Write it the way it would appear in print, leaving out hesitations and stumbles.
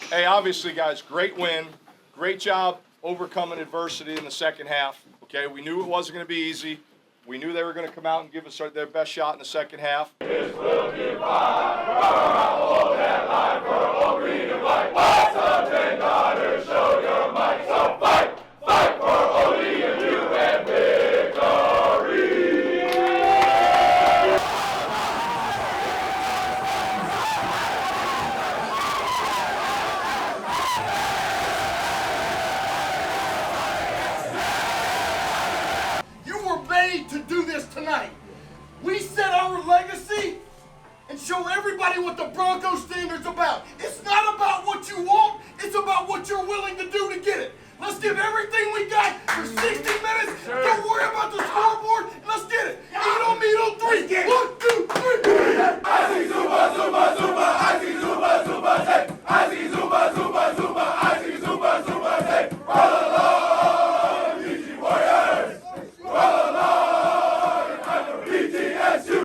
Hey, obviously, guys, great win. Great job overcoming adversity in the second half. Okay, we knew it wasn't going to be easy. We knew they were going to come out and give us their best shot in the second half. This will be fun. We're all that line for all green and white.